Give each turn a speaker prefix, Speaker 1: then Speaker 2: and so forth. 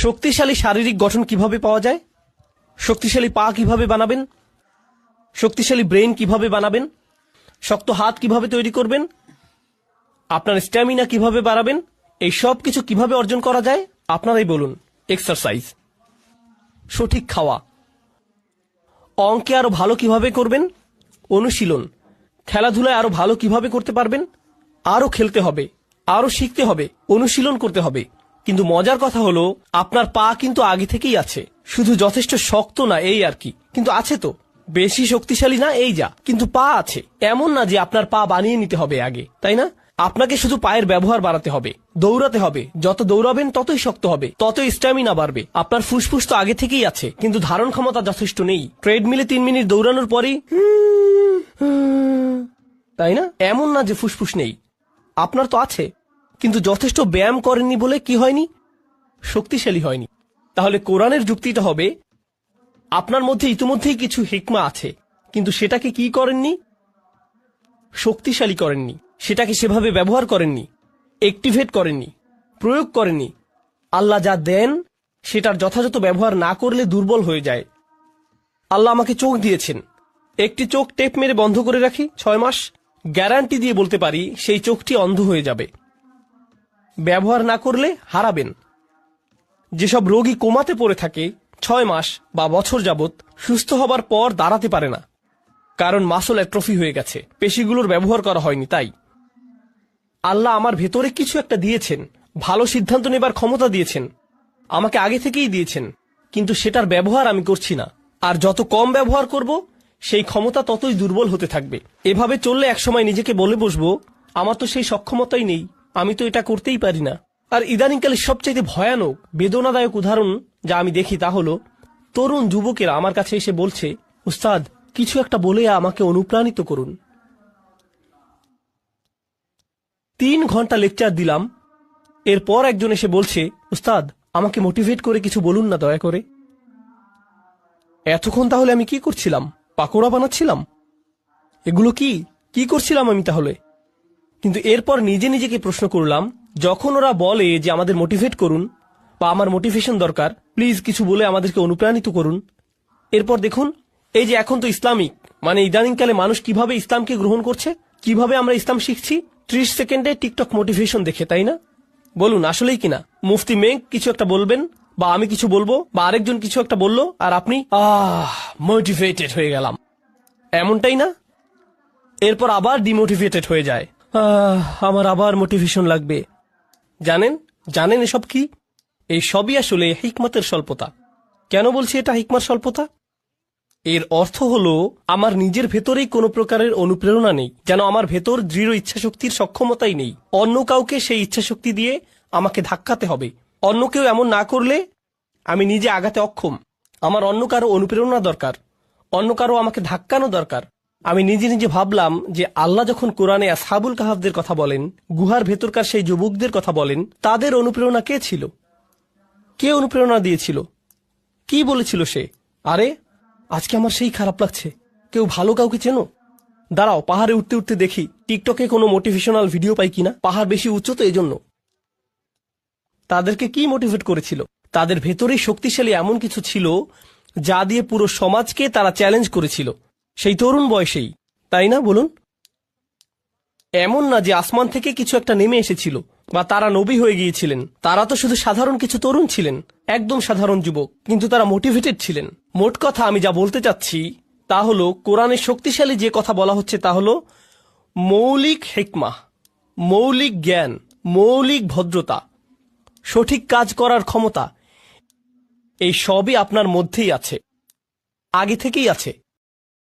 Speaker 1: শক্তিশালী শারীরিক গঠন কিভাবে পাওয়া যায়, শক্তিশালী পা কিভাবে বানাবেন, শক্তিশালী ব্রেন কিভাবে বানাবেন, শক্ত হাত কিভাবে তৈরি করবেন, আপনার স্ট্যামিনা কিভাবে বাড়াবেন, এই সব কিছু কিভাবে অর্জন করা যায় আপনারাই বলুন। এক্সারসাইজ, সঠিক খাওয়া, অঙ্কে আরো ভালো কিভাবে করবেন, অনুশীলন, খেলাধুলায় আরো ভালো কিভাবে করতে পারবেন, আরো খেলতে হবে, আরো শিখতে হবে, অনুশীলন করতে হবে। কিন্তু মজার কথা হলো আপনার পা কিন্তু আগে থেকেই আছে, শুধু যথেষ্ট শক্ত না এই আর কি, কিন্তু আছে তো। বেশি শক্তিশালী না এই যা, কিন্তু পা আছে। এমন না যে আপনার পা বানিয়ে নিতে হবে আগে, তাই না? আপনাকে শুধু পায়ের ব্যবহার বাড়াতে হবে, দৌড়াতে হবে। যত দৌড়াবেন ততই শক্ত হবে, ততই স্ট্যামিনা বাড়বে। আপনার ফুসফুস তো আগে থেকেই আছে, কিন্তু ধারণ ক্ষমতা যথেষ্ট নেই। ট্রেডমিলে 3 মিনিট দৌড়ানোর পরেই তাই না? এমন না যে ফুসফুস নেই, আপনার তো আছে, কিন্তু যথেষ্ট ব্যায়াম করেননি বলে কি হয়নি, শক্তিশালী হয়নি। তাহলে কোরআনের যুক্তিটা হবে আপনার মধ্যে ইতিমধ্যেই কিছু হিকমা আছে, কিন্তু সেটাকে কি করেননি, শক্তিশালী করেননি, সেটাকে সেভাবে ব্যবহার করেননি, অ্যাক্টিভেট করেননি, প্রয়োগ করেননি। আল্লাহ যা দেন সেটার যথাযথ ব্যবহার না করলে দুর্বল হয়ে যায়। আল্লাহ আমাকে চোখ দিয়েছেন, একটি চোখ টেপ মেরে বন্ধ করে রাখি 6 মাস, গ্যারান্টি দিয়ে বলতে পারি সেই চোখটি অন্ধ হয়ে যাবে। ব্যবহার না করলে হারাবেন। যেসব রোগী কোমাতে পড়ে থাকে 6 মাস বা বছর যাবত, সুস্থ হবার পর দাঁড়াতে পারে না, কারণ মাসল অ্যাট্রফি হয়ে গেছে, পেশিগুলোর ব্যবহার করা হয়নি। তাই আল্লাহ আমার ভেতরে কিছু একটা দিয়েছেন, ভালো সিদ্ধান্ত নেবার ক্ষমতা দিয়েছেন, আমাকে আগে থেকেই দিয়েছেন, কিন্তু সেটার ব্যবহার আমি করছি না। আর যত কম ব্যবহার করব সেই ক্ষমতা ততই দুর্বল হতে থাকবে। এভাবে চললে একসময় নিজেকে বলে বসবো আমার তো সেই সক্ষমতাই নেই, আমি তো এটা করতেই পারি না। আর ইদানিংকালে সবচাইতে ভয়ানক বেদনাদায়ক উদাহরণ যা আমি দেখি তা হলো তরুণ যুবকেরা আমার কাছে এসে বলছে, উস্তাদ কিছু একটা বলে আমাকে অনুপ্রাণিত করুন। 3 ঘন্টা লেকচার দিলাম, এরপর একজন এসে বলছে, উস্তাদ আমাকে মোটিভেট করে কিছু বলুন না দয়া করে। এতক্ষণ তাহলে আমি কি করছিলাম? পাকোড়া বানাচ্ছিলাম? এগুলো কি করছিলাম আমি তাহলে? কিন্তু এরপর নিজে নিজেকে প্রশ্ন করলাম, যখন ওরা বলে যে আমাদের মোটিভেট করুন বা আমার মোটিভেশন দরকার, প্লিজ কিছু বলে আমাদেরকে অনুপ্রাণিত করুন, এরপর দেখুন এই যে এখন তো ইসলামিক মানে ইদানিংকালে মানুষ কিভাবে ইসলামকে গ্রহণ করছে, কিভাবে আমরা ইসলাম শিখছি 30 সেকেন্ডে টিকটক মোটিভেশন দেখে, তাই না? বলুন আসলেই কিনা? মুফতি মেঘ কিছু একটা বলবেন বা আমি কিছু বলবো বা আরেকজন কিছু একটা বললো আর আপনি মোটিভেটেড হয়ে গেলাম, এমনটাই না? এরপর আবার ডিমোটিভেটেড হয়ে যায়, আমার আবার মোটিভেশন লাগবে। জানেন এসব কি? এই সবই আসলে হিকমতের স্বল্পতা। কেন বলছি এটা হিকমার স্বল্পতা? এর অর্থ হলো আমার নিজের ভেতরেই কোনো প্রকারের অনুপ্রেরণা নেই, যেন আমার ভেতর দৃঢ় ইচ্ছাশক্তির সক্ষমতাই নেই। অন্য কাউকে সেই ইচ্ছাশক্তি দিয়ে আমাকে ধাক্কাতে হবে। অন্য কেউ এমন না করলে আমি নিজে আগাতে অক্ষম। আমার অন্য কারো অনুপ্রেরণা দরকার, অন্য কারো আমাকে ধাক্কানো দরকার। আমি নিজে নিজে ভাবলাম যে আল্লাহ যখন কোরআনে আসহাবুল কাহাফদের কথা বলেন, গুহার ভেতরকার সেই যুবকদের কথা বলেন, তাদের অনুপ্রেরণা কে ছিল? কে অনুপ্রেরণা দিয়েছিল? কি বলেছিল সে? আরে আজকে আমার সেই খারাপ লাগছে, কেউ ভালো কাউকে চেনো? দাঁড়াও পাহাড়ে উঠতে উঠতে দেখি টিকটকে কোনো মোটিভেশনাল ভিডিও পাই কিনা। পাহাড় বেশি উচ্চ তো এই জন্য। তাদেরকে কি মোটিভেট করেছিল? তাদের ভেতরেই শক্তিশালী এমন কিছু ছিল যা দিয়ে পুরো সমাজকে তারা চ্যালেঞ্জ করেছিল, সেই তরুণ বয়সেই, তাই না? বলুন। এমন না যে আসমান থেকে কিছু একটা নেমে এসেছিল বা তারা নবী হয়ে গিয়েছিলেন। তারা তো শুধু সাধারণ কিছু তরুণ ছিলেন, একদম সাধারণ যুবক, কিন্তু তারা মোটিভেটেড ছিলেন। মোট কথা আমি যা বলতে চাচ্ছি তা হলো কোরআনের শক্তিশালী যে কথা বলা হচ্ছে তা হলো মৌলিক হিকমা, মৌলিক জ্ঞান, মৌলিক ভদ্রতা, সঠিক কাজ করার ক্ষমতা, এই সবই আপনার মধ্যেই আছে, আগে থেকেই আছে।